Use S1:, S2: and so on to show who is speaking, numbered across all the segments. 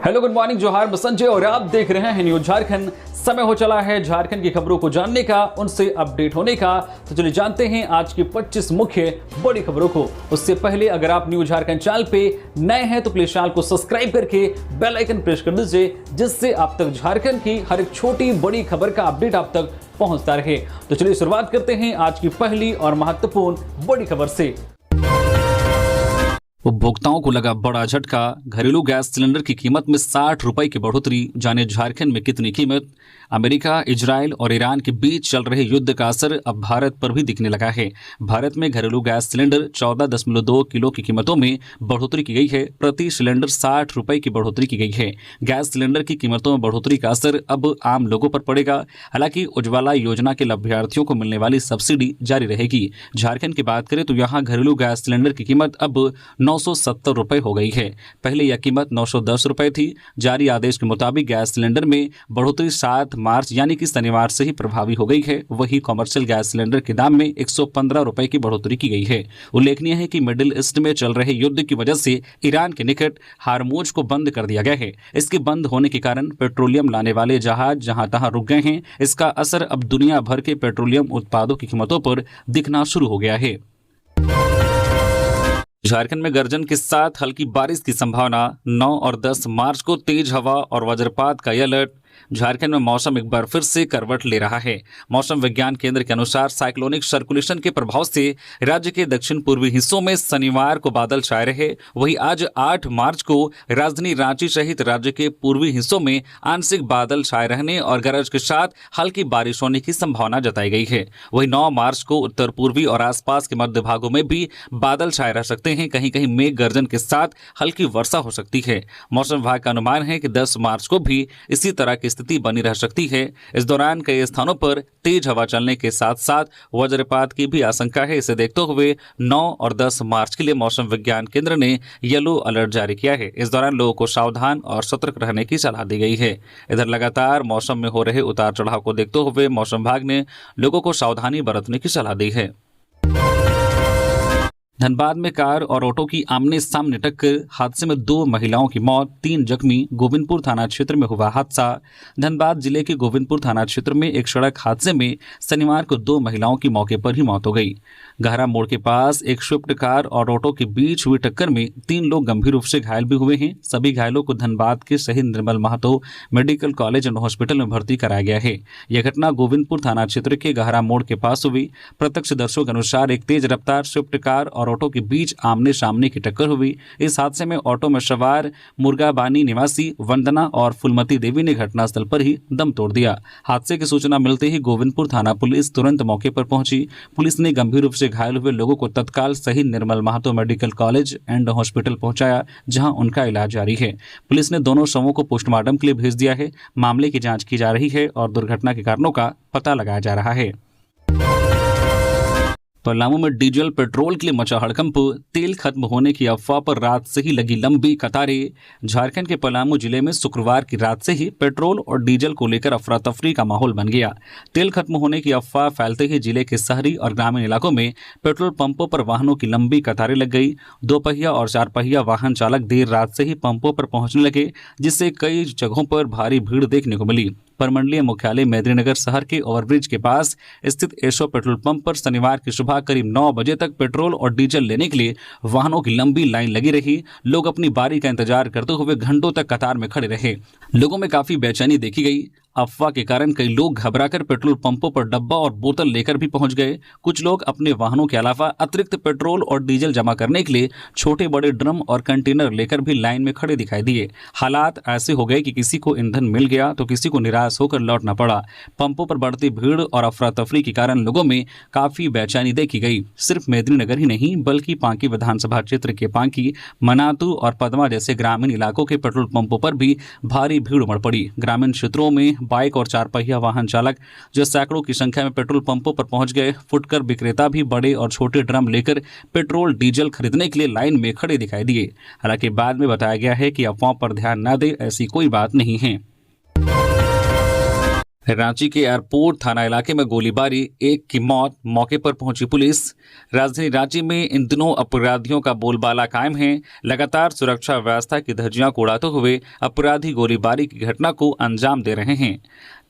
S1: Hello good morning, जोहार, मैं संजय और आप देख रहे हैं न्यूज झारखंड। समय हो चला है झारखंड की खबरों को जानने का, उनसे अपडेट होने का। तो चलिए जानते हैं आज की 25 मुख्य बड़ी खबरों को। उससे पहले अगर आप न्यूज झारखंड चैनल पे नए हैं तो प्लीज चैनल को सब्सक्राइब करके बेल आइकन प्रेस कर दीजिए, जिससे आप तक झारखंड की हर एक छोटी बड़ी खबर का अपडेट आप तक पहुंचता रहे। तो चलिए शुरुआत करते हैं आज की पहली और महत्वपूर्ण बड़ी खबर से। उपभोक्ताओं को लगा बड़ा झटका, घरेलू गैस सिलेंडर की कीमत में 60 रुपए की बढ़ोतरी। जाने झारखंड में कितनी कीमत। अमेरिका, इजराइल और ईरान के बीच चल रहे युद्ध का असर अब भारत पर भी दिखने लगा है। भारत में घरेलू गैस सिलेंडर 14.2 किलो की कीमतों में बढ़ोतरी की गई है। प्रति सिलेंडर 60 रुपए की बढ़ोतरी की गई है। गैस सिलेंडर की कीमतों में बढ़ोतरी का असर अब आम लोगों पर पड़ेगा। हालांकि उज्ज्वला योजना के लाभार्थियों को मिलने वाली सब्सिडी जारी रहेगी। झारखंड की बात करें तो यहाँ घरेलू गैस सिलेंडर की कीमत अब 970 रुपए हो गई है। पहले यह कीमत 910 रुपए थी। जारी आदेश के मुताबिक गैस सिलेंडर में बढ़ोतरी 7 मार्च यानी कि शनिवार से ही प्रभावी हो गई है। वही कॉमर्शियल गैस सिलेंडर के दाम में 115 रुपए की बढ़ोतरी की गई है। उल्लेखनीय है कि मिडिल ईस्ट में चल रहे युद्ध की वजह से ईरान के निकट हार्मोज को बंद कर दिया गया है। इसके बंद होने के कारण पेट्रोलियम लाने वाले जहाज जहां तहां रुक गए हैं। इसका असर अब दुनिया भर के पेट्रोलियम उत्पादों की कीमतों पर दिखना शुरू हो गया है। झारखंड में गर्जन के साथ हल्की बारिश की संभावना। 9 और 10 मार्च को तेज हवा और वज्रपात का अलर्ट। झारखंड में मौसम एक बार फिर से करवट ले रहा है। मौसम विज्ञान केंद्र के अनुसार साइक्लोनिक सर्कुलेशन के प्रभाव से राज्य के दक्षिण पूर्वी हिस्सों में शनिवार को बादल छाए रहे। वहीं आज 8 मार्च को राजधानी रांची सहित राज्य के पूर्वी हिस्सों में आंशिक बादल छाए रहने और गरज के साथ हल्की बारिश होने की संभावना जताई गई है। वहीं 9 मार्च को उत्तर पूर्वी और आसपास के मध्य भागों में भी बादल छाए रह सकते हैं। कहीं कहीं मेघ गर्जन के साथ हल्की वर्षा हो सकती है। मौसम विभाग का अनुमान है कि 10 मार्च को भी इसी तरह की स्थिति बनी रह सकती है। इस दौरान कई स्थानों पर तेज हवा चलने के साथ साथ वज्रपात की भी आशंका है। इसे देखते हुए 9 और 10 मार्च के लिए मौसम विज्ञान केंद्र ने येलो अलर्ट जारी किया है। इस दौरान लोगों को सावधान और सतर्क रहने की सलाह दी गई है। इधर लगातार मौसम में हो रहे उतार चढ़ाव को देखते हुए मौसम विभाग ने लोगों को सावधानी बरतने की सलाह दी है। धनबाद में कार और ऑटो की आमने सामने टक्कर, हादसे में 2 महिलाओं की मौत, 3 जख्मी। गोविंदपुर थाना क्षेत्र में हुआ हादसा। धनबाद जिले के गोविंदपुर थाना क्षेत्र में एक सड़क हादसे में शनिवार को 2 महिलाओं की मौके पर ही मौत हो गई। गहरा मोड़ के पास एक स्विफ्ट कार और ऑटो के बीच हुई टक्कर में 3 लोग गंभीर रूप से घायल भी हुए हैं। सभी घायलों को धनबाद के Shaheed Nirmal Mahato medical college and hospital में भर्ती कराया गया है। यह घटना गोविंदपुर थाना क्षेत्र के गहरा मोड़ के पास हुई। प्रत्यक्षदर्शियों के अनुसार एक तेज रफ्तार स्विफ्ट कार और ऑटो के बीच आमने सामने की टक्कर हुई। इस हादसे में ऑटो में सवार मुर्गाबानी निवासी वंदना और फुलमती देवी ने घटनास्थल पर ही दम तोड़ दिया। हादसे की सूचना मिलते ही गोविंदपुर थाना पुलिस तुरंत मौके पर पहुंची। पुलिस ने गंभीर रूप से घायल हुए लोगों को तत्काल Shaheed Nirmal Mahato medical college and hospital पहुंचाया, जहां उनका इलाज जारी है। पुलिस ने दोनों शवों को पोस्टमार्टम के लिए भेज दिया है। मामले की जांच की जा रही है और दुर्घटना के कारणों का पता लगाया जा रहा है। पलामू में डीजल पेट्रोल के लिए मचा हड़कंप, तेल खत्म होने की अफवाह पर रात से ही लगी लंबी कतारें। झारखंड के पलामू जिले में शुक्रवार की रात से ही पेट्रोल और डीजल को लेकर अफरा तफरी का माहौल बन गया। तेल खत्म होने की अफवाह फैलते ही जिले के शहरी और ग्रामीण इलाकों में पेट्रोल पंपों पर वाहनों की लंबी कतारें लग गई। 2 पहिया और 4 पहिया वाहन चालक देर रात से ही पंपों पर पहुंचने लगे, जिससे कई जगहों पर भारी भीड़ देखने को मिली। परमंडलीय मुख्यालय मेदिनीनगर शहर के ओवरब्रिज के पास स्थित एसो पेट्रोल पंप पर शनिवार की सुबह करीब 9 बजे तक पेट्रोल और डीजल लेने के लिए वाहनों की लंबी लाइन लगी रही। लोग अपनी बारी का इंतजार करते हुए घंटों तक कतार में खड़े रहे। लोगों में काफी बेचैनी देखी गई। अफवाह के कारण कई लोग घबराकर पेट्रोल पंपों पर डब्बा और बोतल लेकर भी पहुंच गए। कुछ लोग अपने वाहनों के अलावा अतिरिक्त पेट्रोल और डीजल जमा करने के लिए छोटे बड़े ड्रम और कंटेनर लेकर भी लाइन में खड़े दिखाई दिए। हालात ऐसे हो गए कि किसी को ईंधन मिल गया तो किसी को निराश होकर लौटना पड़ा। पंपों पर बढ़ती भीड़ और अफरा तफरी के कारण लोगों में काफी बेचैनी देखी गई। सिर्फ मेदिनीनगर ही नहीं बल्कि पांकी विधानसभा क्षेत्र के पांकी, मनातू और पदमा जैसे ग्रामीण इलाकों के पेट्रोल पंपों पर भी भारी भीड़ उमड़ पड़ी। ग्रामीण क्षेत्रों में बाइक और 4 पहिया वाहन चालक जो सैकड़ों की संख्या में पेट्रोल पंपों पर पहुंच गए। फुटकर विक्रेता भी बड़े और छोटे ड्रम लेकर पेट्रोल डीजल खरीदने के लिए लाइन में खड़े दिखाई दिए। हालांकि बाद में बताया गया है कि अफवाहों पर ध्यान न दे, ऐसी कोई बात नहीं है। रांची के एयरपोर्ट थाना इलाके में गोलीबारी, एक की मौत, मौके पर पहुंची पुलिस। राजधानी रांची में इन दिनों अपराधियों का बोलबाला कायम है। लगातार सुरक्षा व्यवस्था की धज्जियां उड़ाते हुए अपराधी गोलीबारी की घटना को अंजाम दे रहे हैं।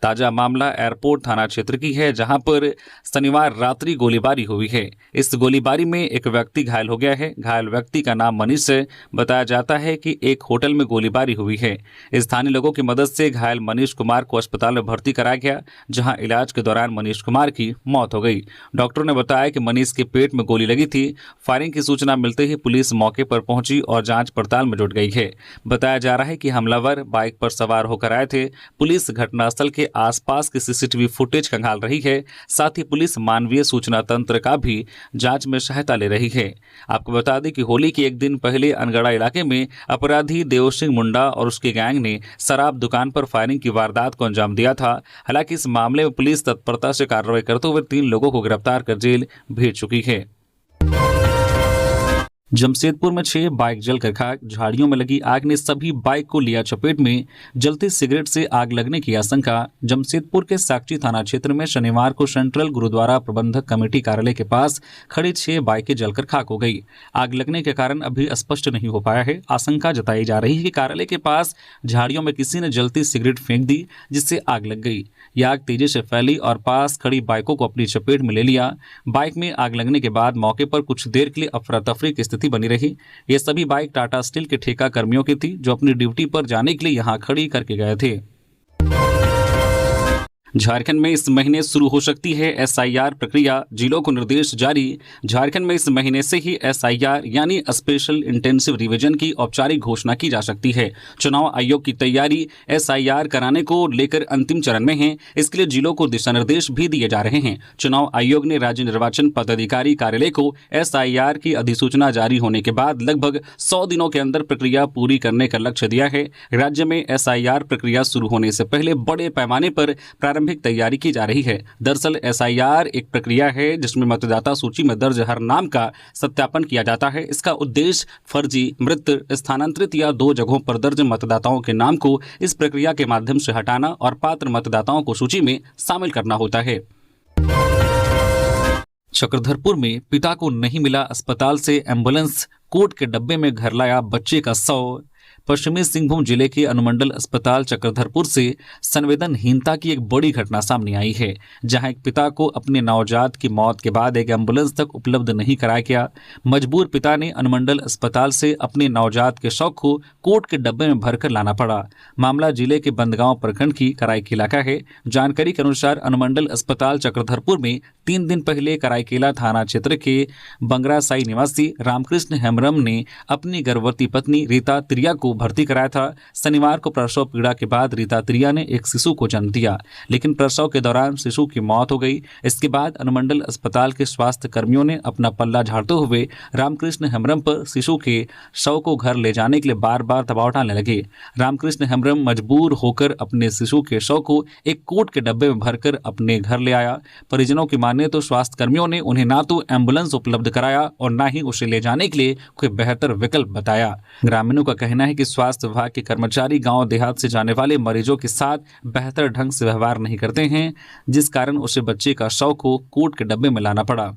S1: ताजा मामला एयरपोर्ट थाना क्षेत्र की है, जहां पर शनिवार रात्रि गोलीबारी हुई है। इस गोलीबारी में एक व्यक्ति घायल हो गया है। घायल व्यक्ति का नाम मनीष है। बताया जाता है कि एक होटल में गोलीबारी हुई है। स्थानीय लोगों की मदद से घायल मनीष कुमार को अस्पताल में भर्ती कराया गया, जहां इलाज के दौरान मनीष कुमार की मौत हो गई। डॉक्टरों ने बताया कि मनीष के पेट में गोली लगी थी। फायरिंग की सूचना मिलते ही पुलिस मौके पर पहुंची और जांच पड़ताल में जुट गई है। बताया जा रहा है कि हमलावर बाइक पर सवार होकर आए थे। पुलिस घटनास्थल के आसपास की सीसीटीवी फुटेज खंगाल रही है। साथ ही पुलिस मानवीय सूचना तंत्र का भी जांच में सहायता ले रही है। आपको बता दें कि होली के एक दिन पहले अनगढ़ा इलाके में अपराधी देव सिंह मुंडा और उसके गैंग ने शराब दुकान पर फायरिंग की वारदात को अंजाम दिया था। हालांकि इस मामले में पुलिस तत्परता से कार्रवाई करते हुए 3 लोगों को गिरफ्तार कर जेल भेज चुकी है। जमशेदपुर में 6 बाइक जलकर खाक, झाड़ियों में लगी आग ने सभी बाइक को लिया चपेट में। जलती सिगरेट से आग लगने की आशंका। जमशेदपुर के साकची थाना क्षेत्र में शनिवार को सेंट्रल गुरुद्वारा प्रबंधक कमेटी कार्यालय के पास खड़ी 6 बाइकें जलकर खाक हो गई। आग लगने के कारण अभी स्पष्ट नहीं हो पाया है। आशंका जताई जा रही है कि कार्यालय के पास झाड़ियों में किसी ने जलती सिगरेट फेंक दी, जिससे आग लग गई। यह आग तेजी से फैली और पास खड़ी बाइकों को अपनी चपेट में ले लिया। बाइक में आग लगने के बाद मौके पर कुछ देर के लिए अफरा तफरी की स्थिति बनी रही। ये सभी बाइक टाटा स्टील के ठेका कर्मियों की थी, जो अपनी ड्यूटी पर जाने के लिए यहां खड़ी करके गए थे। झारखंड में इस महीने शुरू हो सकती है एसआईआर प्रक्रिया, जिलों को निर्देश जारी। झारखंड में इस महीने से ही एसआईआर यानी स्पेशल इंटेंसिव रिवीजन की औपचारिक घोषणा की जा सकती है। चुनाव आयोग की तैयारी एसआईआर कराने को लेकर अंतिम चरण में है। इसके लिए जिलों को दिशा निर्देश भी दिए जा रहे हैं। चुनाव आयोग ने राज्य निर्वाचन पदाधिकारी कार्यालय को एसआईआर की अधिसूचना जारी होने के बाद लगभग 100 दिनों के अंदर प्रक्रिया पूरी करने का लक्ष्य दिया है। राज्य में एसआईआर प्रक्रिया शुरू होने से पहले बड़े पैमाने पर प्रारंभिक तैयारी की जा रही है। दरअसल एसआईआर एक प्रक्रिया है जिसमें मतदाता सूची में दर्ज हर नाम का सत्यापन किया जाता है। इसका उद्देश्य फर्जी, मृत, स्थानांतरित या 2 जगहों पर दर्ज मतदाताओं के नाम को इस प्रक्रिया के माध्यम से हटाना और पात्र मतदाताओं को सूची में शामिल करना होता है। चक्रधरपुर में पिता को नहीं मिला अस्पताल से एम्बुलेंस, कोर्ट के डब्बे में घर लाया बच्चे का शव। पश्चिमी सिंहभूम जिले के अनुमंडल अस्पताल चक्रधरपुर से संवेदनहीनता की एक बड़ी घटना सामने आई है, जहां एक पिता को अपने नवजात की मौत के बाद एक एम्बुलेंस तक उपलब्ध नहीं कराया गया। मजबूर पिता ने अनुमंडल अस्पताल से अपने नवजात के शव को कोर्ट के डब्बे में भरकर लाना पड़ा। मामला जिले के बंदगांव प्रखंड की कराईकेला का है। जानकारी के अनुसार अनुमंडल अस्पताल चक्रधरपुर में 3 दिन पहले कराईकेला थाना क्षेत्र के बंगरासाई निवासी रामकृष्ण हेम्ब्रम ने अपनी गर्भवती पत्नी रीता त्रिया को भर्ती कराया था। शनिवार को प्रसव पीड़ा के बाद रीता त्रिया ने एक शिशु को जन्म दिया, लेकिन प्रसव के दौरान शिशु की मौत हो गई। इसके बाद अनुमंडल अस्पताल के स्वास्थ्य कर्मियों ने अपना पल्ला झाड़ते हुए रामकृष्ण हेम्ब्रम पर शिशु के शव को घर ले जाने के लिए बार बार दबाव डालने लगे। रामकृष्ण हेम्ब्रम मजबूर होकर अपने शिशु के शव को एक कोर्ट के डब्बे में भरकर अपने घर ले आया। परिजनों की माने तो स्वास्थ्य कर्मियों ने उन्हें ना तो एम्बुलेंस उपलब्ध कराया और ना ही उसे ले जाने के लिए कोई बेहतर विकल्प बताया। ग्रामीणों का कहना है कि स्वास्थ्य विभाग के कर्मचारी गांव देहात से जाने वाले मरीजों के साथ बेहतर ढंग से व्यवहार नहीं करते हैं, जिस कारण उसे बच्चे का शव को कोर्ट के डब्बे में लाना पड़ा।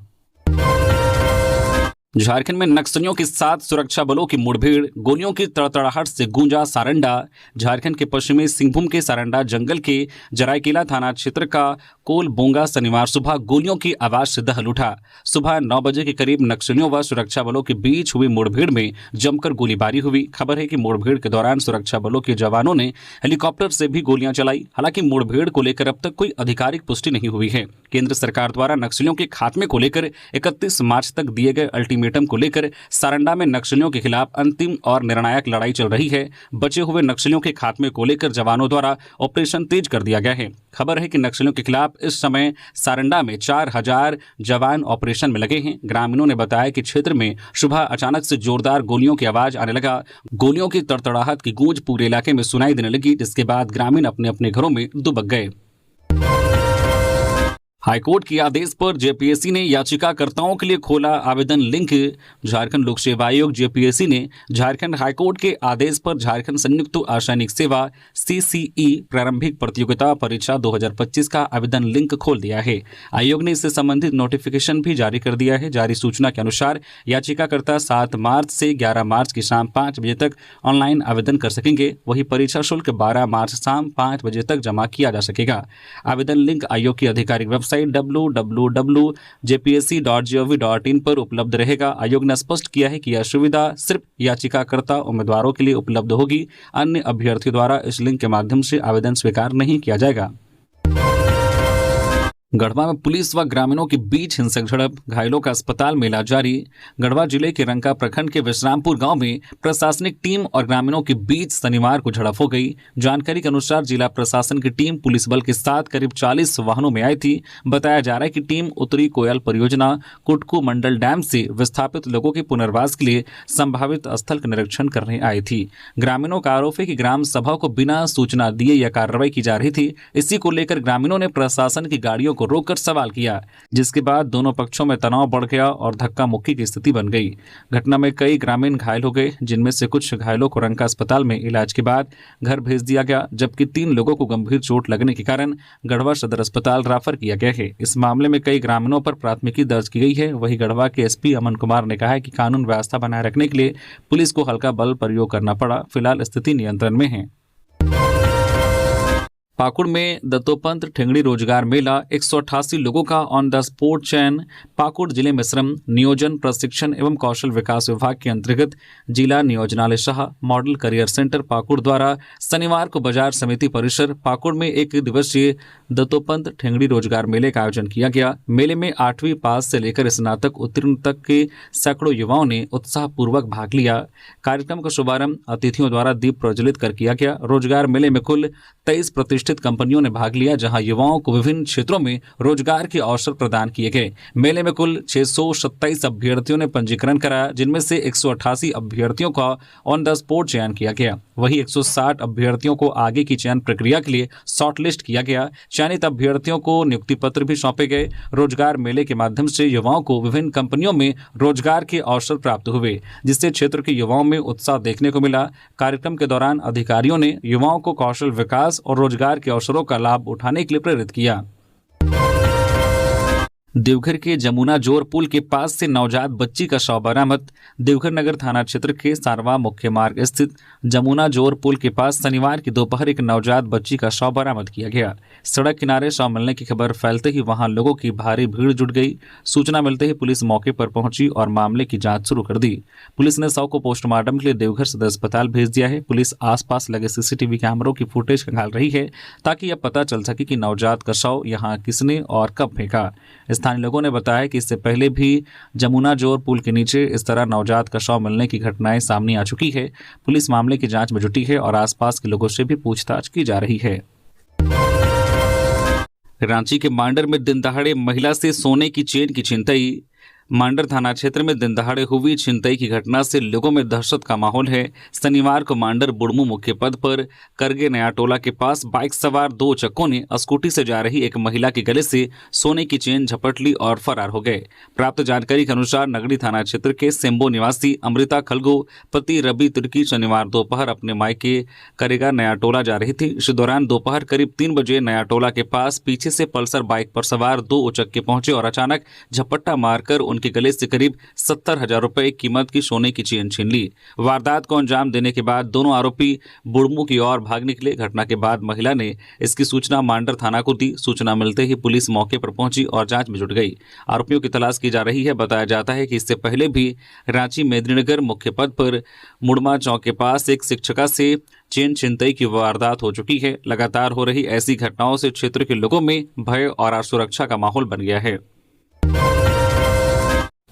S1: झारखंड में नक्सलियों के साथ सुरक्षा बलों की मुठभेड़, गोलियों की तड़तड़ाहट से गूंजा सारंडा। झारखंड के पश्चिमी सिंहभूम के सारंडा जंगल के जराईकेला थाना क्षेत्र का कोल बोंगा शनिवार सुबह गोलियों की आवाज से दहल उठा। सुबह 9 बजे के करीब नक्सलियों व सुरक्षा बलों के बीच हुई मुठभेड़ में जमकर गोलीबारी हुई। खबर है कि मुठभेड़ के दौरान सुरक्षा बलों के जवानों ने हेलीकॉप्टर से भी गोलियां चलाई। हालांकि मुठभेड़ को लेकर अब तक कोई आधिकारिक पुष्टि नहीं हुई है। केंद्र सरकार द्वारा नक्सलियों के खात्मे को लेकर 31 मार्च तक दिए गए अल्टीमेटम को लेकर सारंडा में नक्सलियों के खिलाफ अंतिम और निर्णायक लड़ाई चल रही है। बचे हुए नक्सलियों के खात्मे को लेकर जवानों द्वारा ऑपरेशन तेज कर दिया गया है। खबर है कि नक्सलियों के खिलाफ इस समय सारंडा में 4000 जवान ऑपरेशन में लगे हैं। ग्रामीणों ने बताया कि क्षेत्र में सुबह अचानक से जोरदार गोलियों की आवाज आने लगा। गोलियों की तड़तड़ाहट की गूंज पूरे इलाके में सुनाई देने लगी, जिसके बाद ग्रामीण अपने अपने घरों में दुबक गए। हाईकोर्ट के आदेश पर जेपीएससी ने याचिकाकर्ताओं के लिए खोला आवेदन लिंक। झारखंड लोक सेवा आयोग जेपीएससी ने झारखंड हाईकोर्ट के आदेश पर झारखंड संयुक्त आसैनिक सेवा सीसीई प्रारंभिक प्रतियोगिता परीक्षा 2025 का आवेदन लिंक खोल दिया है। आयोग ने इससे संबंधित नोटिफिकेशन भी जारी कर दिया है। जारी सूचना के अनुसार याचिकाकर्ता 7 मार्च से 11 मार्च की शाम 5 बजे तक ऑनलाइन आवेदन कर सकेंगे। वहीं परीक्षा शुल्क 12 मार्च शाम 5 बजे तक जमा किया जा सकेगा। आवेदन लिंक आयोग की आधिकारिक वेबसाइट www.jpsc.gov.in पर उपलब्ध रहेगा। आयोग ने स्पष्ट किया है कि यह सुविधा सिर्फ याचिकाकर्ता उम्मीदवारों के लिए उपलब्ध होगी। अन्य अभ्यर्थियों द्वारा इस लिंक के माध्यम से आवेदन स्वीकार नहीं किया जाएगा। गढ़वा में पुलिस व ग्रामीणों के बीच हिंसक झड़प, घायलों का अस्पताल में इलाज जारी। गढ़वा जिले के रंका प्रखंड के विश्रामपुर गांव में प्रशासनिक टीम और ग्रामीणों के बीच शनिवार को झड़प हो गई। जानकारी के अनुसार जिला प्रशासन की टीम पुलिस बल के साथ करीब 40 वाहनों में आई थी। बताया जा रहा है कि टीम उत्तरी कोयल परियोजना कुटकू मंडल डैम से विस्थापित लोगों के पुनर्वास के लिए संभावित स्थल का निरीक्षण करने आई थी। ग्रामीणों का आरोप है कि ग्राम सभा को बिना सूचना दिए यह कार्रवाई की जा रही थी। इसी को लेकर ग्रामीणों ने प्रशासन की गाड़ियों को रोककर सवाल किया, जिसके बाद दोनों पक्षों में तनाव बढ़ गया और धक्का मुक्की की स्थिति बन गई। घटना में कई ग्रामीण घायल हो गए, जिनमें से कुछ घायलों को रंका अस्पताल में इलाज के बाद घर भेज दिया गया, जबकि 3 लोगों को गंभीर चोट लगने के कारण गढ़वा सदर अस्पताल रेफर किया गया है। इस मामले में कई ग्रामीणों पर प्राथमिकी दर्ज की गई है। वहीं गढ़वा के एसपी अमन कुमार ने कहा है कि कानून व्यवस्था बनाए रखने के लिए पुलिस को हल्का बल प्रयोग करना पड़ा। फिलहाल स्थिति नियंत्रण में है। पाकुड़ में दत्तोपंत ठेंगड़ी रोजगार मेला, 188 लोगों का ऑन द स्पॉट चयन। पाकुड़ जिले में श्रम नियोजन प्रशिक्षण एवं कौशल विकास विभाग के अंतर्गत जिला नियोजनालय शाह मॉडल करियर सेंटर पाकुड़ द्वारा शनिवार को बाजार समिति परिसर पाकुड़ में 1 दिवसीय दत्तोपंत ठेंगड़ी रोजगार मेले का आयोजन किया गया। मेले में 8वीं पास से लेकर स्नातक उत्तीर्ण तक के सैकड़ों युवाओं ने उत्साहपूर्वक भाग लिया। कार्यक्रम का शुभारंभ अतिथियों द्वारा दीप प्रज्वलित कर किया गया। रोजगार मेले में कुल 23 प्रतिष्ठित कंपनियों ने भाग लिया, जहां युवाओं को विभिन्न क्षेत्रों में रोजगार के अवसर प्रदान किए गए। मेले में कुल 627 अभ्यर्थियों ने पंजीकरण कराया, जिनमें से 188 अभ्यर्थियों का ऑन द स्पॉट चयन किया गया। वहीं 160 अभ्यर्थियों को आगे की चयन प्रक्रिया के लिए शॉर्टलिस्ट किया गया। चयनित अभ्यर्थियों को नियुक्ति पत्र भी सौंपे गए। रोजगार मेले के माध्यम से युवाओं को विभिन्न कंपनियों में रोजगार के अवसर प्राप्त हुए, जिससे क्षेत्र के युवाओं में उत्साह देखने को मिला। कार्यक्रम के दौरान अधिकारियों ने युवाओं को कौशल विकास और रोजगार के अवसरों का लाभ उठाने के लिए प्रेरित किया। देवघर के जमुना जोर पुल के पास से नवजात बच्ची का शव बरामद। देवघर नगर थाना क्षेत्र के सारवा मुख्य मार्ग स्थित जमुना जोर पुल के पास शनिवार की दोपहर एक नवजात बच्ची का शव बरामद किया गया। सड़क किनारे शव मिलने की खबर फैलते ही वहां लोगों की भारी भीड़ जुट गई। सूचना मिलते ही पुलिस मौके पर पहुंची और मामले की जांच शुरू कर दी। पुलिस ने शव को पोस्टमार्टम के लिए देवघर सदर अस्पताल भेज दिया है। पुलिस आसपास लगे सीसीटीवी कैमरों की फुटेज खंगाल रही है, ताकि यह पता चल सके कि नवजात का शव यहां किसने और कब फेंका। स्थानीय लोगों ने बताया कि इससे पहले भी जमुना जोर पुल के नीचे इस तरह नवजात का शव मिलने की घटनाएं सामने आ चुकी है। पुलिस मामले की जांच में जुटी है और आसपास के लोगों से भी पूछताछ की जा रही है। रांची के मांडर में दिन दहाड़े महिला से सोने की चेन की छिनतई। मांडर थाना क्षेत्र में दिन दहाड़े हुई छिनतई की घटना से लोगों में दहशत का माहौल है। शनिवार को मांडर बुड़मू मुख्य पद पर करगे नया टोला के पास बाइक सवार 2 चक्कों ने स्कूटी से जा रही एक महिला के गले से सोने की चेन झपट ली और फरार हो गए। प्राप्त जानकारी के अनुसार नगड़ी थाना क्षेत्र के सेम्बो निवासी अमृता खलगो पति रवि तिर्की शनिवार दोपहर अपने मायके करेगा नया टोला जा रही थी। इस दौरान दोपहर करीब 3 बजे नया टोला के पास पीछे से पल्सर बाइक पर सवार 2 उचक्के पहुंचे और अचानक झपट्टा मारकर उनके गले से करीब 70,000 रुपए कीमत की सोने की चेन छीन ली। वारदात को अंजाम देने के बाद दोनों आरोपी बुड़मू की ओर भाग निकले। घटना के बाद महिला ने इसकी सूचना मांडर थाना को दी। सूचना मिलते ही पुलिस मौके पर पहुंची और जांच में जुट गई। आरोपियों की तलाश की जा रही है। बताया जाता है कि इससे पहले भी रांची मेदिनीनगर मुख्य पद पर मुड़मा चौक के पास एक शिक्षिका से चेन छिनतई की वारदात हो चुकी है। लगातार हो रही ऐसी घटनाओं से क्षेत्र के लोगों में भय और असुरक्षा का माहौल बन गया है।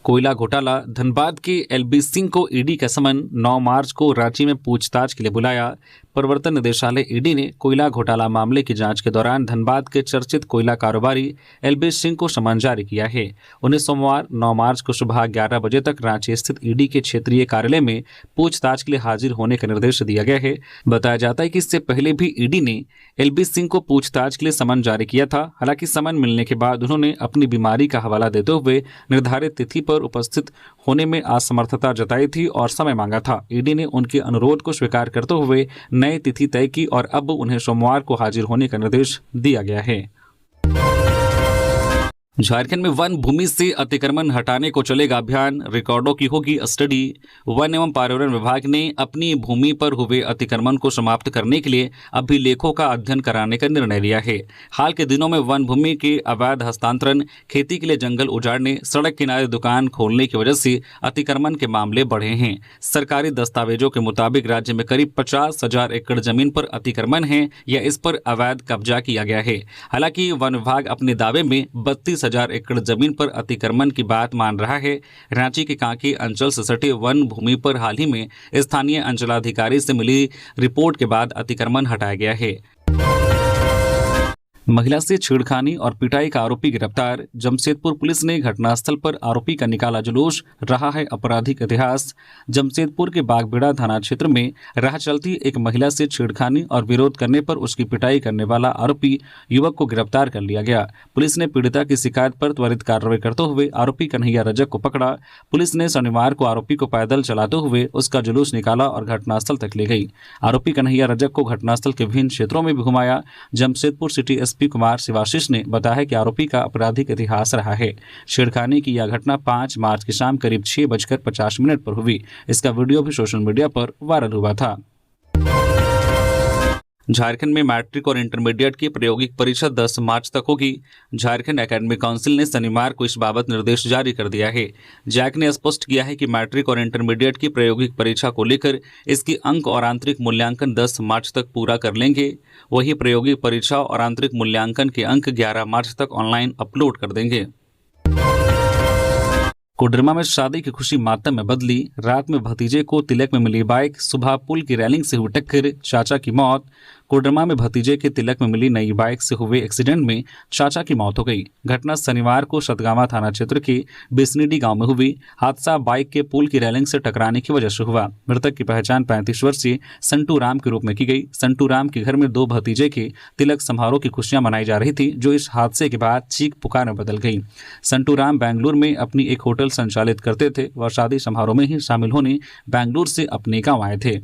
S1: कोयला घोटाला, धनबाद के एलबी सिंह को ईडी का समन, 9 मार्च को रांची में पूछताछ के लिए बुलाया। प्रवर्तन निदेशालय ईडी ने कोयला घोटाला मामले की जांच के दौरान धनबाद के चर्चित कोयला कारोबारी एलबी सिंह को समन जारी किया है। उन्हें सोमवार 9 मार्च को सुबह 11 बजे तक रांची स्थित ईडी के क्षेत्रीय कार्यालय में पूछताछ के लिए हाजिर होने का निर्देश दिया गया है। बताया जाता है कि इससे पहले भी ईडी ने एलबी सिंह को पूछताछ के लिए समन जारी किया था। हालांकि समन मिलने के बाद उन्होंने अपनी बीमारी का हवाला देते हुए निर्धारित तिथि पर उपस्थित होने में असमर्थता जताई थी और समय मांगा था। ईडी ने उनके अनुरोध को स्वीकार करते हुए नई तिथि तय की और अब उन्हें सोमवार को हाजिर होने का निर्देश दिया गया है। झारखंड में वन भूमि से अतिक्रमण हटाने को चलेगा अभियान, रिकॉर्डों की होगी स्टडी। वन एवं पर्यावरण विभाग ने अपनी भूमि पर हुए अतिक्रमण को समाप्त करने के लिए अभिलेखों का अध्ययन कराने का निर्णय लिया है। हाल के दिनों में वन भूमि के अवैध हस्तांतरण, खेती के लिए जंगल उजाड़ने, सड़क किनारे दुकान खोलने की वजह से अतिक्रमण के मामले बढ़े हैं। सरकारी दस्तावेजों के मुताबिक राज्य में करीब 50,000 एकड़ जमीन पर अतिक्रमण है या इस पर अवैध कब्जा किया गया है। हालांकि वन विभाग अपने दावे में 32,000 एकड़ जमीन पर अतिक्रमण की बात मान रहा है। रांची के कांके अंचल से सटे वन भूमि पर हाल ही में स्थानीय अंचलाधिकारी से मिली रिपोर्ट के बाद अतिक्रमण हटाया गया है। महिला से छेड़खानी और पिटाई का आरोपी गिरफ्तार। जमशेदपुर पुलिस ने घटनास्थल पर आरोपी का निकाला जुलूस, रहा है आपराधिक इतिहास। जमशेदपुर के बागबेड़ा थाना क्षेत्र में राह चलती एक महिला से छेड़खानी और विरोध करने पर उसकी पिटाई करने वाला आरोपी युवक को गिरफ्तार कर लिया गया। पुलिस ने पीड़िता की शिकायत पर त्वरित कार्रवाई करते हुए आरोपी कन्हैया रजक को पकड़ा। पुलिस ने शनिवार को आरोपी को पैदल चलाते हुए उसका जुलूस निकाला और घटनास्थल तक ले गई। आरोपी कन्हैया रजक को घटनास्थल के विभिन्न क्षेत्रों में भी घुमाया। जमशेदपुर सिटी एसपी कुमार शिवाशीष ने बताया कि आरोपी का आपराधिक इतिहास रहा है। छेड़खानी की यह घटना 5 मार्च की शाम करीब 6:50 पर हुई। इसका वीडियो भी सोशल मीडिया पर वायरल हुआ था। झारखंड में मैट्रिक और इंटरमीडिएट की प्रायोगिक परीक्षा 10 मार्च तक होगी। झारखंड एकेडमिक काउंसिल ने शनिवार को इस बाबत निर्देश जारी कर दिया है। जैक ने स्पष्ट किया है कि मैट्रिक और इंटरमीडिएट की प्रायोगिक परीक्षा को लेकर इसकी अंक और आंतरिक मूल्यांकन 10 मार्च तक पूरा कर लेंगे। वही प्रायोगिक परीक्षा और आंतरिक मूल्यांकन के अंक 11 मार्च तक ऑनलाइन अपलोड कर देंगे। कोडरमा में शादी की खुशी मातम में बदली। रात में भतीजे को तिलक में मिली बाइक, सुबह पुल की रेलिंग से हुई टक्कर, चाचा की मौत। कोडरमा में भतीजे के तिलक में मिली नई बाइक से हुए एक्सीडेंट में चाचा की मौत हो गई। घटना शनिवार को सतगावा थाना क्षेत्र के बिस्नीडी गांव में हुई। हादसा बाइक के पुल की रेलिंग से टकराने की वजह से हुआ। मृतक की पहचान 35 वर्षीय संटू राम के रूप में की गई। संटू राम के घर में 2 भतीजे के तिलक समारोह की खुशियां मनाई जा रही थी, जो इस हादसे के बाद चीख पुकार में बदल गई। संटू राम बेंगलुरु में अपनी एक होटल संचालित करते थे। वह शादी समारोह में ही शामिल होने बेंगलुरु से अपने गांव आए थे।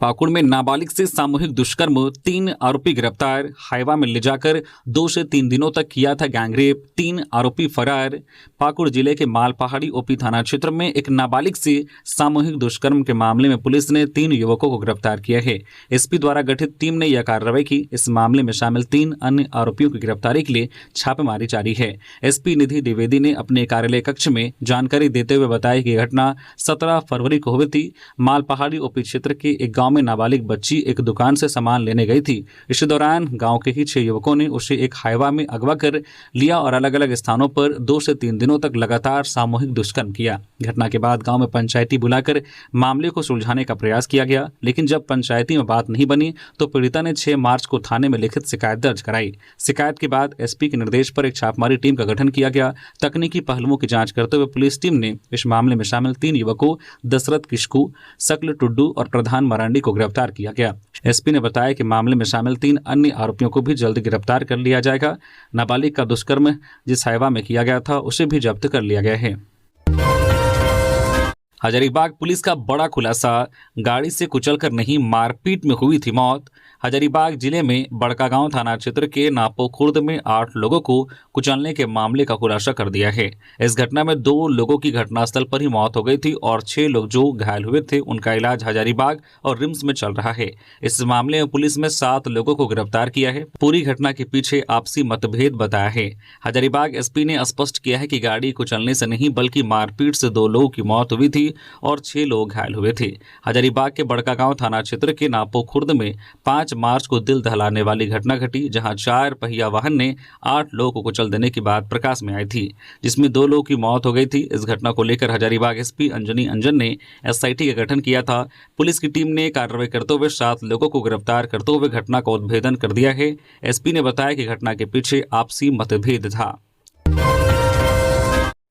S1: पाकुड़ में नाबालिग से सामूहिक दुष्कर्म, 3 आरोपी गिरफ्तार। हाईवा में ले जाकर 2 से 3 दिनों तक किया था गैंगरेप, 3 आरोपी फरार। पाकुड़ जिले के मालपहाड़ी ओपी थाना क्षेत्र में एक नाबालिग से सामूहिक दुष्कर्म के मामले में पुलिस ने 3 युवकों को गिरफ्तार किया है। एसपी द्वारा गठित टीम ने यह कार्रवाई की। इस मामले में शामिल 3 अन्य आरोपियों की गिरफ्तारी के लिए छापेमारी जारी है। एसपी निधि द्विवेदी ने अपने कार्यालय कक्ष में जानकारी देते हुए बताया कि घटना 17 फरवरी को हुई थी। मालपहाड़ी ओपी क्षेत्र के एक गांव में नाबालिग बच्ची एक दुकान से सामान लेने गई थी। इसी दौरान गांव के ही 6 युवकों ने उसे एक हाईवा में अगवा कर लिया और अलग अलग स्थानों पर 2 से 3 दिनों तक लगातार सामूहिक दुष्कर्म किया। घटना के बाद गांव में पंचायती बुलाकर मामले को सुलझाने का प्रयास किया गया, लेकिन जब पंचायती में बात नहीं बनी तो पीड़िता ने 6 मार्च को थाने में लिखित शिकायत दर्ज कराई। शिकायत के बाद एसपी के निर्देश पर एक छापेमारी टीम का गठन किया गया। तकनीकी पहलुओं की जांच करते हुए पुलिस टीम ने इस मामले में शामिल 3 युवकों दशरथ किशकू, शकल टुड्डू और प्रधान मरांडी को गिरफ्तार किया गया। एसपी ने बताया कि मामले में शामिल 3 अन्य आरोपियों को भी जल्द गिरफ्तार कर लिया जाएगा। नाबालिग का दुष्कर्म जिस हाईवा में किया गया था उसे भी जब्त कर लिया गया है। हजारीबाग पुलिस का बड़ा खुलासा, गाड़ी से कुचलकर नहीं मारपीट में हुई थी मौत। हजारीबाग जिले में बड़कागांव थाना क्षेत्र के नापो खुर्द में 8 लोगों को कुचलने के मामले का खुलासा कर दिया है। इस घटना में 2 लोगों की घटनास्थल पर ही मौत हो गई थी और 6 लोग जो घायल हुए थे उनका इलाज हजारीबाग और रिम्स में चल रहा है। इस मामले में पुलिस ने 7 लोगों को गिरफ्तार किया है। पूरी घटना के पीछे आपसी मतभेद बताया है। हजारीबाग एसपी ने स्पष्ट किया है कि गाड़ी कुचलने से नहीं बल्कि मारपीट से 2 लोगों की मौत हुई थी। थी और 6 लोग घायल हुए थे। हजारीबाग के बड़कागांव थाना क्षेत्र के नापो खुर्द में 5 मार्च को दिल दहलाने वाली घटना घटी, जहां 4 पहिया वाहन ने 8 लोगों को कुचल देने की बात प्रकाश में आई थी, जिसमें 2 लोगों की मौत हो गई थी। इस घटना को लेकर हजारीबाग एसपी अंजनी अंजन ने एसआईटी का गठन किया था। पुलिस की टीम ने कार्रवाई करते हुए 7 लोगों को गिरफ्तार करते हुए घटना का उद्भेदन कर दिया है। एसपी ने बताया कि घटना के पीछे आपसी मतभेद था।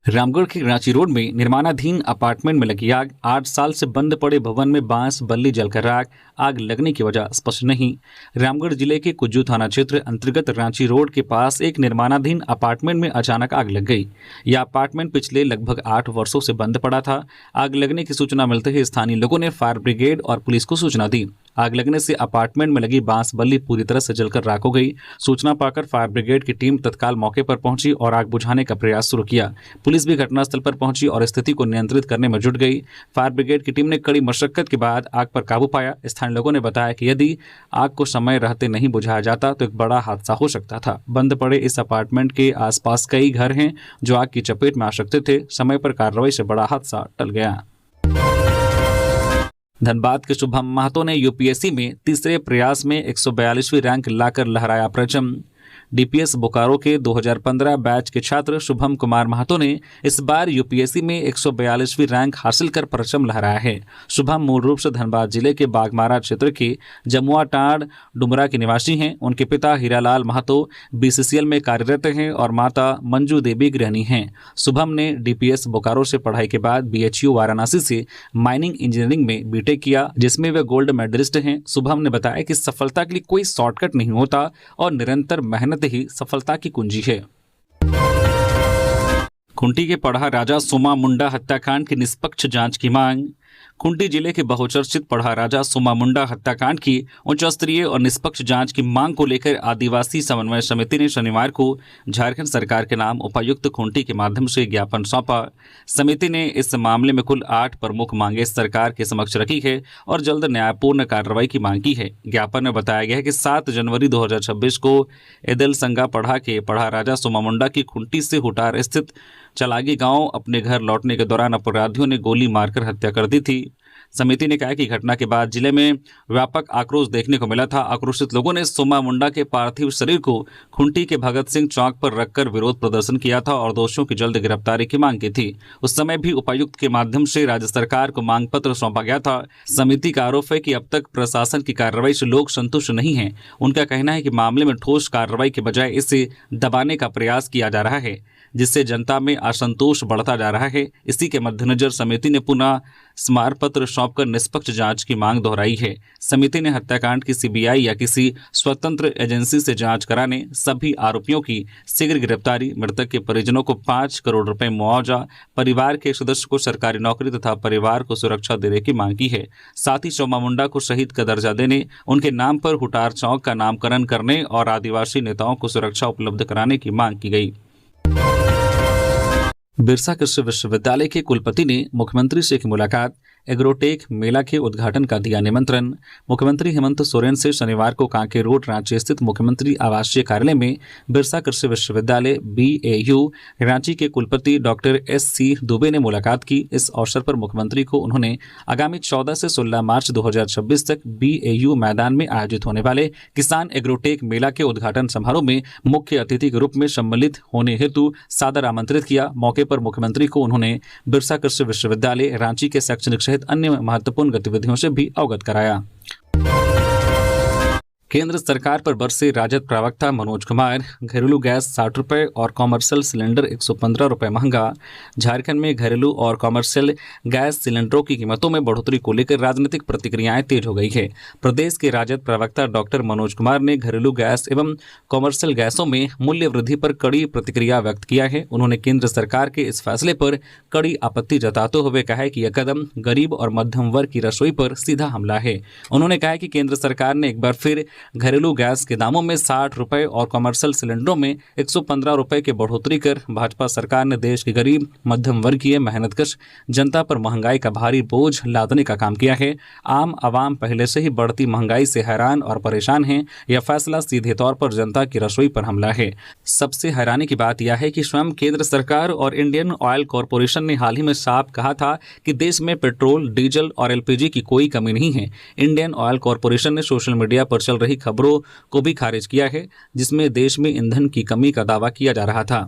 S1: रामगढ़ के रांची रोड में निर्माणाधीन अपार्टमेंट में लगी आग। 8 साल से बंद पड़े भवन में बांस बल्ली जलकर आग लगने की वजह स्पष्ट नहीं। रामगढ़ जिले के कुज्जू थाना क्षेत्र अंतर्गत रांची रोड के पास एक निर्माणाधीन अपार्टमेंट में अचानक आग लग गई। यह अपार्टमेंट पिछले लगभग 8 वर्षों से बंद पड़ा था। आग लगने की सूचना मिलते ही स्थानीय लोगों ने फायर ब्रिगेड और पुलिस को सूचना दी। आग लगने से अपार्टमेंट में लगी बांस बल्ली पूरी तरह से जलकर राख हो गई। सूचना पाकर फायर ब्रिगेड की टीम तत्काल मौके पर पहुंची और आग बुझाने का प्रयास शुरू किया। पुलिस भी घटनास्थल पर पहुंची और स्थिति को नियंत्रित करने में जुट गई। फायर ब्रिगेड की टीम ने कड़ी मशक्कत के बाद आग पर काबू पाया। स्थानीय लोगों ने बताया कि यदि आग को समय रहते नहीं बुझाया जाता तो एक बड़ा हादसा हो सकता था। बंद पड़े इस अपार्टमेंट के आसपास कई घर हैं जो आग की चपेट में आ सकते थे। समय पर कार्रवाई से बड़ा हादसा टल गया। धनबाद के शुभम महतो ने यूपीएससी में तीसरे प्रयास में 142वीं रैंक लाकर लहराया परचम। डीपीएस बोकारो के 2015 बैच के छात्र शुभम कुमार महतो ने इस बार यूपीएससी में 142वीं रैंक हासिल कर परचम लहराया है। शुभम मूल रूप से धनबाद जिले के बागमारा क्षेत्र के जमुआ टांड डुमरा के निवासी हैं। उनके पिता हीरालाल महतो बीसीसीएल में कार्यरत हैं और माता मंजू देवी गृहिणी हैं। शुभम ने डीपीएस बोकारो से पढ़ाई के बाद बीएचयू वाराणसी से माइनिंग इंजीनियरिंग में बीटेक किया, जिसमें वे गोल्ड मेडलिस्ट हैं। शुभम ने बताया कि सफलता के लिए कोई शॉर्टकट नहीं होता और निरंतर मेहनत ही सफलता की कुंजी है। खूंटी के पढ़ा राजा सोमा मुंडा हत्याकांड की निष्पक्ष जांच की मांग। खूंटी जिले के बहुचर्चित पढ़ा राजा सोमा मुंडा हत्याकांड की उच्च स्तरीय और निष्पक्ष जांच की मांग को लेकर आदिवासी समन्वय समिति ने शनिवार को झारखंड सरकार के नाम उपायुक्त खूंटी के माध्यम से ज्ञापन सौंपा। समिति ने इस मामले में कुल 8 प्रमुख मांगे सरकार के समक्ष रखी है और जल्द न्यायपूर्ण कार्रवाई की मांग की है। ज्ञापन में बताया गया है कि 7 जनवरी 2026 को एदलसंगा पढ़ा के पढ़ा राजा सोमा मुंडा की खूंटी से हुटार स्थित चलागी गांव अपने घर लौटने के दौरान अपराधियों ने गोली मारकर हत्या कर दी थी। समिति ने कहा कि घटना के बाद जिले में व्यापक आक्रोश देखने को मिला था। आक्रोशित लोगों ने सोमा मुंडा के पार्थिव शरीर को खूंटी के भगत सिंह चौक पर रखकर विरोध प्रदर्शन किया था और दोषियों की जल्द गिरफ्तारी की मांग की थी। उस समय भी उपायुक्त के माध्यम से राज्य सरकार को मांग पत्र सौंपा गया था। समिति का आरोप है कि अब तक प्रशासन की कार्रवाई से लोग संतुष्ट नहीं हैं। उनका कहना है कि मामले में ठोस कार्रवाई के बजाय इसे दबाने का प्रयास किया जा रहा है, जिससे जनता में असंतोष बढ़ता जा रहा है। इसी के मद्देनजर समिति ने पुनः स्मारक पत्र सौंपकर निष्पक्ष जांच की मांग दोहराई है। समिति ने हत्याकांड की सीबीआई या किसी स्वतंत्र एजेंसी से जांच कराने, सभी आरोपियों की शीघ्र गिरफ्तारी, मृतक के परिजनों को 5 करोड़ रुपए मुआवजा, परिवार के सदस्य को सरकारी नौकरी तथा परिवार को सुरक्षा देने की मांग की है। साथ ही सोमा मुंडा को शहीद का दर्जा देने, उनके नाम पर हुटार चौक का नामकरण करने और आदिवासी नेताओं को सुरक्षा उपलब्ध कराने की मांग की गई। बिरसा कृषि विश्वविद्यालय के कुलपति ने मुख्यमंत्री से की मुलाकात, एग्रोटेक मेला के उद्घाटन का दिया निमंत्रण। मुख्यमंत्री हेमंत सोरेन से शनिवार को कांके रोड रांची स्थित मुख्यमंत्री आवासीय कार्यालय में बिरसा कृषि विश्वविद्यालय BAU रांची के कुलपति डॉक्टर SC दुबे ने मुलाकात की। इस अवसर पर मुख्यमंत्री को उन्होंने आगामी 14 से 16 मार्च 2026 तक BAU मैदान में आयोजित होने वाले किसान एग्रोटेक मेला के उद्घाटन समारोह में मुख्य अतिथि के रूप में सम्मिलित होने हेतु सादर आमंत्रित किया। मौके पर मुख्यमंत्री को उन्होंने बिरसा कृषि विश्वविद्यालय रांची के शैक्षणिक सहित अन्य महत्वपूर्ण गतिविधियों से भी अवगत कराया। केंद्र सरकार पर बरसे राजद प्रवक्ता मनोज कुमार, घरेलू गैस 60 रुपये और कॉमर्शियल सिलेंडर 115 रुपये महंगा। झारखंड में घरेलू और कॉमर्शियल गैस सिलेंडरों की कीमतों में बढ़ोतरी को लेकर राजनीतिक प्रतिक्रियाएं तेज हो गई है। प्रदेश के राजद प्रवक्ता डॉक्टर मनोज कुमार ने घरेलू गैस एवं कॉमर्शियल गैसों में मूल्य वृद्धि पर कड़ी प्रतिक्रिया व्यक्त किया है। उन्होंने केंद्र सरकार के इस फैसले पर कड़ी आपत्ति जताते हुए कहा है कि यह कदम गरीब और मध्यम वर्ग की रसोई पर सीधा हमला है। उन्होंने कहा कि केंद्र सरकार ने एक बार फिर घरेलू गैस के दामों में 60 रुपये और कमर्शियल सिलेंडरों में 115 रुपये की बढ़ोतरी कर भाजपा सरकार ने देश के गरीब, मध्यम वर्गीय, मेहनतकश जनता पर महंगाई का भारी बोझ लादने का काम किया है। आम आवाम पहले से ही बढ़ती महंगाई से हैरान और परेशान हैं। यह फैसला सीधे तौर पर जनता की रसोई पर हमला है। सबसे हैरानी की बात यह है कि स्वयं केंद्र सरकार और इंडियन ऑयल कॉरपोरेशन ने हाल ही में साफ कहा था कि देश में पेट्रोल, डीजल और एलपीजी की कोई कमी नहीं है। इंडियन ऑयल कॉरपोरेशन ने सोशल मीडिया पर चल रही खबरों को भी खारिज किया है, जिसमें देश में ईंधन की कमी का दावा किया जा रहा था।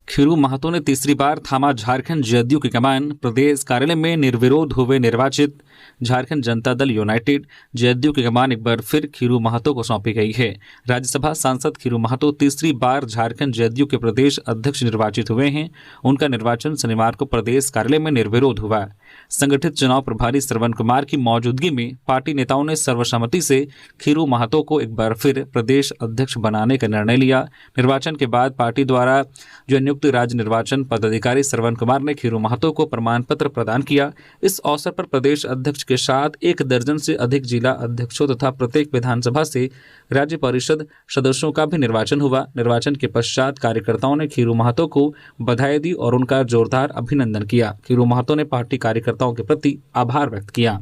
S1: खीरू महतो ने तीसरी बार थामा झारखंड जदयू की कमान। प्रदेश कार्यालय में निर्विरोध हुए निर्वाचित झारखंड जनता दल यूनाइटेड जदयू की कमान एक बार फिर खीरू महतो को सौंपी गई है। राज्यसभा सांसद खीरू महतो तीसरी बार झारखंड जदयू के प्रदेश अध्यक्ष निर्वाचित हुए हैं। उनका निर्वाचन शनिवार को प्रदेश कार्यालय में निर्विरोध हुआ। संगठित चुनाव प्रभारी श्रवण कुमार की मौजूदगी में पार्टी नेताओं ने सर्वसम्मति से खीरू महतो को एक बार फिर प्रदेश अध्यक्ष बनाने का निर्णय लिया। निर्वाचन के बाद पार्टी द्वारा जो नियुक्त राज्य निर्वाचन पदाधिकारी श्रवण कुमार ने खीरू महतो को प्रमाण पत्र प्रदान किया। इस अवसर पर प्रदेश अध्यक्ष के साथ 1 दर्जन से अधिक जिला अध्यक्षों तथा प्रत्येक विधानसभा से राज्य परिषद सदस्यों का भी निर्वाचन हुआ। निर्वाचन के पश्चात कार्यकर्ताओं ने खीरू महतो को बधाई दी और उनका जोरदार अभिनंदन किया। खीरू महतो ने पार्टी कार्यकर्ताओं के प्रति आभार व्यक्त किया।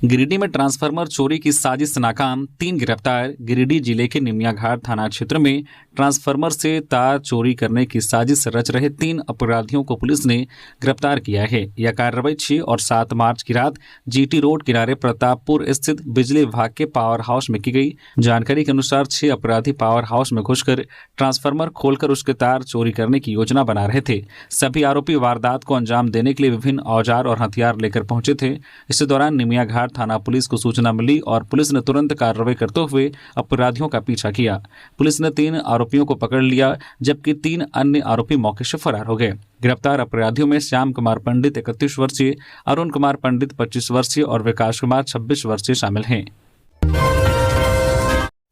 S1: गिरिडीह में ट्रांसफार्मर चोरी की साजिश नाकाम, 3 गिरफ्तार। गिरिडीह जिले के निमिया घाट थाना क्षेत्र में ट्रांसफार्मर से तार चोरी करने की साजिश रच रहे 3 अपराधियों को पुलिस ने गिरफ्तार किया है। यह कार्रवाई 6 और 7 मार्च की रात जीटी रोड किनारे प्रतापपुर स्थित बिजली विभाग के पावर हाउस में की गई। जानकारी के अनुसार 6 अपराधी पावर हाउस में घुसकर ट्रांसफार्मर खोलकर उसके तार चोरी करने की योजना बना रहे थे। सभी आरोपी वारदात को अंजाम देने के लिए विभिन्न औजार और हथियार लेकर पहुंचे थे। इसी दौरान निमिया घाट थाना पुलिस को सूचना मिली और पुलिस ने तुरंत कार्रवाई करते हुए अपराधियों का पीछा किया। पुलिस ने 3 आरोपियों को पकड़ लिया, जबकि 3 अन्य आरोपी मौके से फरार हो गए। गिरफ्तार अपराधियों में श्याम कुमार पंडित 31 वर्षीय, अरुण कुमार पंडित 25 वर्षीय और विकास कुमार 26 वर्षीय शामिल हैं।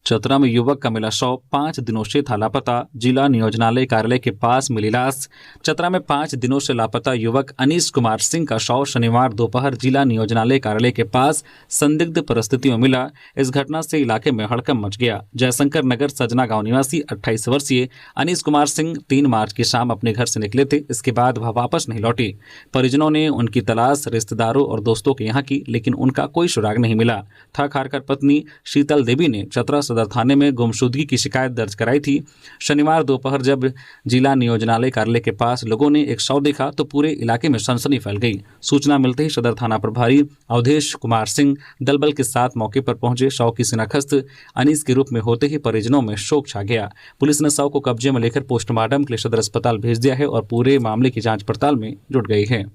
S1: चतरा में युवक का मिला शव, 5 दिनों से था लापता। जिला नियोजनालय कार्यालय के पास मिली लाश। चतरा में 5 दिनों से लापता युवक अनीश कुमार सिंह का शव शनिवार दोपहर जिला नियोजनालय कार्यालय के पास संदिग्ध परिस्थितियों में मिला। इस घटना से इलाके में हड़कंप मच गया। जयशंकर नगर सजना गांव निवासी 28 वर्षीय अनीश कुमार सिंह 3 मार्च की शाम अपने घर से निकले थे। इसके बाद वह वापस नहीं लौटे। परिजनों ने उनकी तलाश रिश्तेदारों और दोस्तों के यहाँ की, लेकिन उनका कोई सुराग नहीं मिला। थक हारकर पत्नी शीतल देवी ने चतरा सदर थाने में गुमशुदगी की शिकायत दर्ज कराई थी। शनिवार दोपहर जब जिला नियोजनालय कार्यालय के पास लोगों ने एक शव देखा तो पूरे इलाके में सनसनी फैल गई। सूचना मिलते ही सदर थाना प्रभारी अवधेश कुमार सिंह दलबल के साथ मौके पर पहुंचे। शव की शिनाख्त अनीस के रूप में होते ही परिजनों में शोक छा गया। पुलिस ने शव को कब्जे में लेकर पोस्टमार्टम के लिए सदर अस्पताल भेज दिया है और पूरे मामले की जांच पड़ताल में जुट गई है।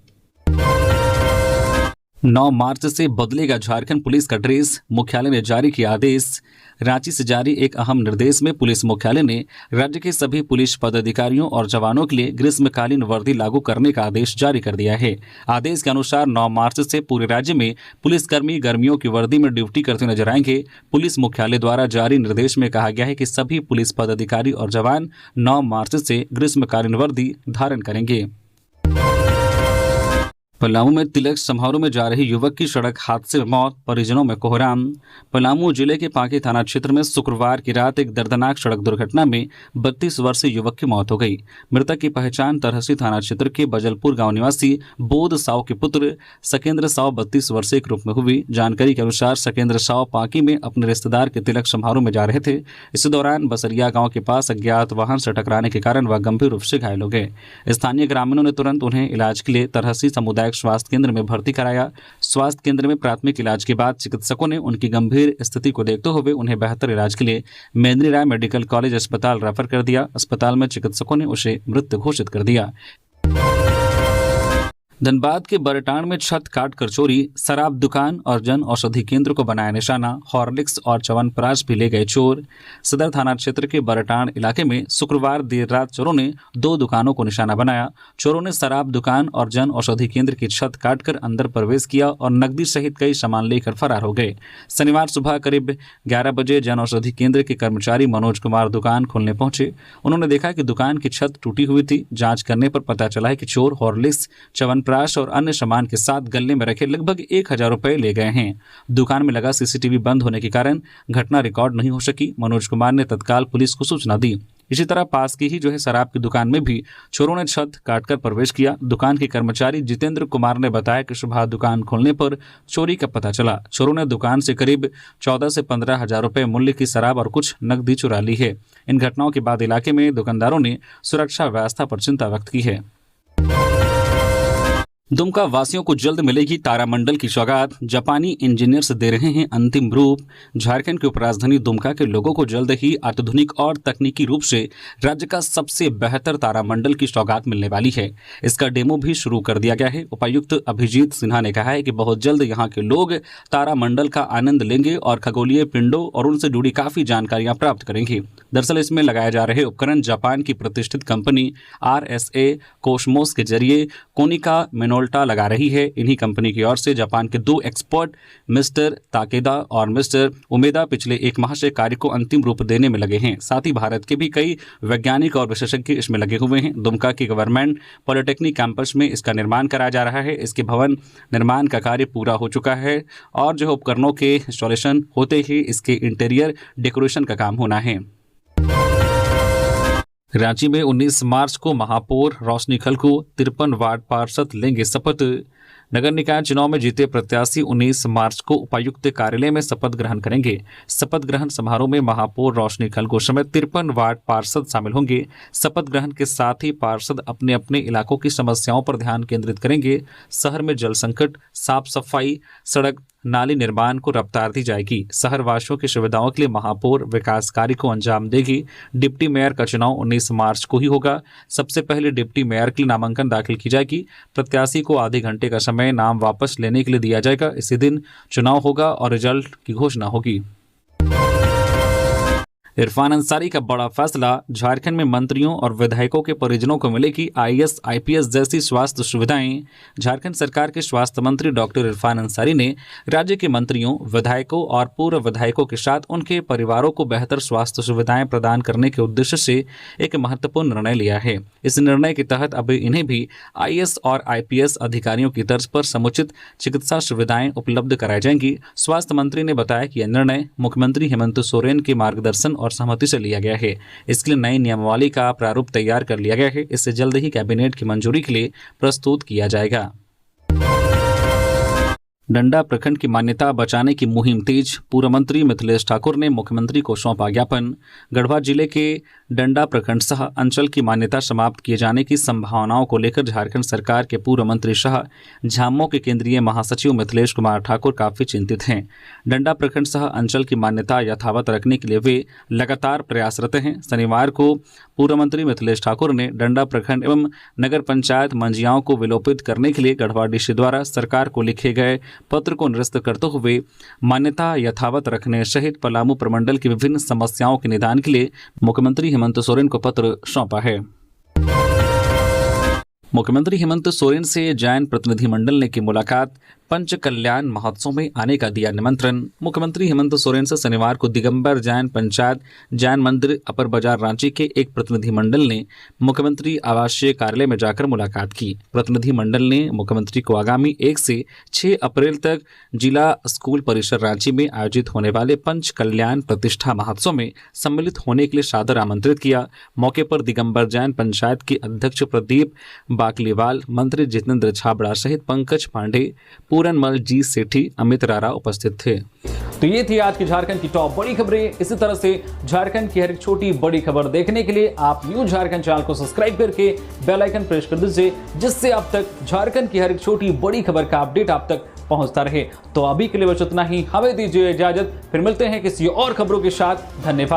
S1: 9 मार्च से बदलेगा झारखंड पुलिस का ड्रेस, मुख्यालय ने जारी किया आदेश। रांची से जारी एक अहम निर्देश में पुलिस मुख्यालय ने राज्य के सभी पुलिस पदाधिकारियों और जवानों के लिए ग्रीष्मकालीन वर्दी लागू करने का आदेश जारी कर दिया है। आदेश के अनुसार 9 मार्च से पूरे राज्य में पुलिसकर्मी गर्मियों की वर्दी में ड्यूटी करते नजर आएंगे। पुलिस मुख्यालय द्वारा जारी निर्देश में कहा गया है कि सभी पुलिस पदाधिकारी और जवान 9 मार्च से ग्रीष्मकालीन वर्दी धारण करेंगे। पलामू में तिलक समारोह में जा रही युवक की सड़क हादसे में मौत, परिजनों में कोहराम। पलामू जिले के पांकी थाना क्षेत्र में शुक्रवार की रात एक दर्दनाक सड़क दुर्घटना में 32 वर्षीय युवक की मौत हो गई। मृतक की पहचान तरहसी थाना क्षेत्र के बजलपुर गांव निवासी बोध साव के पुत्र सकेंद्र साव 32 वर्षीय के रूप में हुई। जानकारी के अनुसार सकेंद्र साव पांकी में अपने रिश्तेदार के तिलक समारोह में जा रहे थे। इसी दौरान बसरिया गाँव के पास अज्ञात वाहन से टकराने के कारण वह गंभीर रूप से घायल हो गए। स्थानीय ग्रामीणों ने तुरंत उन्हें इलाज के लिए तरहसी समुदाय स्वास्थ्य केंद्र में भर्ती कराया। स्वास्थ्य केंद्र में प्राथमिक इलाज के बाद चिकित्सकों ने उनकी गंभीर स्थिति को देखते हुए उन्हें बेहतर इलाज के लिए मेदिनी राय मेडिकल कॉलेज अस्पताल रेफर कर दिया। अस्पताल में चिकित्सकों ने उसे मृत घोषित कर दिया। धनबाद के बरटाण में छत काटकर चोरी, शराब दुकान और जन औषधि केंद्र को बनाया निशाना, हॉर्लिक्स और च्यवनप्राश भी ले गए चोर। सदर थाना क्षेत्र के बरटाण इलाके में शुक्रवार देर रात चोरों ने 2 दुकानों को निशाना बनाया। चोरों ने शराब दुकान और जन औषधि केंद्र की छत काटकर अंदर प्रवेश किया और नकदी सहित कई सामान लेकर फरार हो गए। शनिवार सुबह करीब 11 बजे जन औषधि केंद्र के कर्मचारी मनोज कुमार दुकान खोलने पहुंचे। उन्होंने देखा कि दुकान की छत टूटी हुई थी। जांच करने पर पता चला है कि चोर हॉर्लिक्स, च्यवनप्राश टूथब्रश और अन्य सामान के साथ गले में रखे लगभग 1000 रुपए ले गए हैं। दुकान में लगा सीसीटीवी बंद होने के कारण घटना रिकॉर्ड नहीं हो सकी। मनोज कुमार ने तत्काल पुलिस को सूचना दी। इसी तरह पास की ही शराब की दुकान में भी चोरों ने छत काटकर प्रवेश किया। दुकान के कर्मचारी जितेंद्र कुमार ने बताया कि सुबह दुकान खोलने पर चोरी का पता चला। चोरों ने दुकान से करीब 14 से 15 हजार रुपए मूल्य की शराब और कुछ नकदी चुरा ली है। इन घटनाओं के बाद इलाके में दुकानदारों ने सुरक्षा व्यवस्था पर चिंता व्यक्त की है। दुमका वासियों को जल्द मिलेगी तारामंडल की सौगात, जापानी इंजीनियर्स दे रहे हैं अंतिम रूप। झारखंड की उपराजधानी दुमका के लोगों को जल्द ही अत्याधुनिक और तकनीकी रूप से राज्य का सबसे बेहतर तारामंडल की सौगात मिलने वाली है। इसका डेमो भी शुरू कर दिया गया है। उपायुक्त अभिजीत सिन्हा ने कहा है कि बहुत जल्द यहाँ के लोग तारामंडल का आनंद लेंगे और खगोलीय पिंडों और उनसे जुड़ी काफी जानकारियां प्राप्त करेंगे। दरअसल इसमें लगाए जा रहे उपकरण जापान की प्रतिष्ठित कंपनी RSA कोस्मोस के जरिए कोनिका मिनोल्टा लगा रही है। इन्हीं कंपनी की ओर से जापान के 2 एक्सपर्ट मिस्टर ताकेदा और मिस्टर उमेदा पिछले 1 माह से कार्य को अंतिम रूप देने में लगे हैं। साथ ही भारत के भी कई वैज्ञानिक और विशेषज्ञ इसमें लगे हुए हैं। दुमका के गवर्नमेंट पॉलिटेक्निक कैंपस में इसका निर्माण कराया जा रहा है। इसके भवन निर्माण का कार्य पूरा हो चुका है और उपकरणों के इंस्टॉलेशन होते ही इसके इंटीरियर डेकोरेशन का काम होना है। रांची में 19 मार्च को महापौर रोशनी खलखू 53 वार्ड पार्षद लेंगे शपथ। नगर निकाय चुनाव में जीते प्रत्याशी 19 मार्च को उपायुक्त कार्यालय में शपथ ग्रहण करेंगे। शपथ ग्रहण समारोह में महापौर रोशनी खलखू समेत 53 वार्ड पार्षद शामिल होंगे। शपथ ग्रहण के साथ ही पार्षद अपने अपने इलाकों की समस्याओं पर ध्यान केंद्रित करेंगे। शहर में जल संकट, साफ सफाई, सड़क नाली निर्माण को रफ्तार दी जाएगी। शहर वासियों की सुविधाओं के लिए महापौर विकास कार्य को अंजाम देगी। डिप्टी मेयर का चुनाव 19 मार्च को ही होगा। सबसे पहले डिप्टी मेयर के लिए नामांकन दाखिल की जाएगी। प्रत्याशी को आधे घंटे का समय नाम वापस लेने के लिए दिया जाएगा। इसी दिन चुनाव होगा और रिजल्ट की घोषणा होगी। इरफान अंसारी का बड़ा फैसला, झारखंड में मंत्रियों और विधायकों के परिजनों को मिलेगी IAS IPS जैसी स्वास्थ्य सुविधाएं। झारखंड सरकार के स्वास्थ्य मंत्री डॉक्टर इरफान अंसारी ने राज्य के मंत्रियों, विधायकों और पूर्व विधायकों के साथ उनके परिवारों को बेहतर स्वास्थ्य सुविधाएं प्रदान करने के उद्देश्य से एक महत्वपूर्ण निर्णय लिया है। इस निर्णय के तहत अब इन्हें भी IAS और IPS अधिकारियों की तर्ज पर समुचित चिकित्सा सुविधाएं उपलब्ध कराई जाएंगी। स्वास्थ्य मंत्री ने बताया कि यह निर्णय मुख्यमंत्री हेमंत सोरेन के मार्गदर्शन और सहमति से लिया गया है। इसके लिए नई नियमावली का प्रारूप तैयार कर लिया गया है। इसे जल्द ही कैबिनेट की मंजूरी के लिए प्रस्तुत किया जाएगा। डंडा प्रखंड की मान्यता बचाने की मुहिम तेज, पूर्व मंत्री मिथिलेश ठाकुर ने मुख्यमंत्री को सौंपा ज्ञापन। गढ़वा जिले के डंडा प्रखंड सह अंचल की मान्यता समाप्त किए जाने की संभावनाओं को लेकर झारखंड सरकार के पूर्व मंत्री सह झामुमो के केंद्रीय महासचिव मिथिलेश कुमार ठाकुर काफी चिंतित हैं। डंडा प्रखंड सह अंचल की मान्यता यथावत रखने के लिए वे लगातार प्रयासरत हैं। शनिवार को पूर्व मंत्री मिथिलेश ठाकुर ने डंडा प्रखंड एवं नगर पंचायत मंजियाओं को विलोपित करने के लिए गढ़वा डीसी द्वारा सरकार को लिखे गए पत्र को निरस्त करते हुए मान्यता यथावत रखने सहित पलामू प्रमंडल की विभिन्न समस्याओं के निदान के लिए मुख्यमंत्री हेमंत सोरेन को पत्र सौंपा है। मुख्यमंत्री हेमंत सोरेन से जैन प्रतिनिधिमंडल ने की मुलाकात, पंच कल्याण महोत्सव में आने का दिया निमंत्रण। मुख्यमंत्री हेमंत सोरेन से शनिवार को दिगंबर जैन पंचायत जैन मंदिर अपर बाजार रांची के एक प्रतिनिधिमंडल ने मुख्यमंत्री आवासीय कार्यालय में जाकर मुलाकात की। प्रतिनिधिमंडल ने मुख्यमंत्री को आगामी 1 से 6 अप्रैल तक जिला स्कूल परिसर रांची में आयोजित होने वाले पंच कल्याण प्रतिष्ठा महोत्सव में सम्मिलित होने के लिए सादर आमंत्रित किया। मौके पर दिगंबर जैन पंचायत के अध्यक्ष प्रदीप बाकलीवाल, मंत्री जितेंद्र छाबड़ा सहित पंकज पांडे, पूरनमल जी सेठी, अमित रारा उपस्थित थे।
S2: तो ये थी आज की झारखंड की टॉप बड़ी खबरें। इसी तरह से झारखंड की हर एक छोटी बड़ी खबर देखने के लिए आप न्यूज़ झारखंड चैनल को सब्सक्राइब करके बेल आइकन प्रेस कर दीजिए, जिससे अब तक झारखंड की हर एक छोटी बड़ी खबर का अपडेट आप तक पहुंचता रहे। तो अभी के लिए बस इतना ही, हमें दीजिए इजाजत, फिर मिलते हैं किसी और खबरों के साथ। धन्यवाद।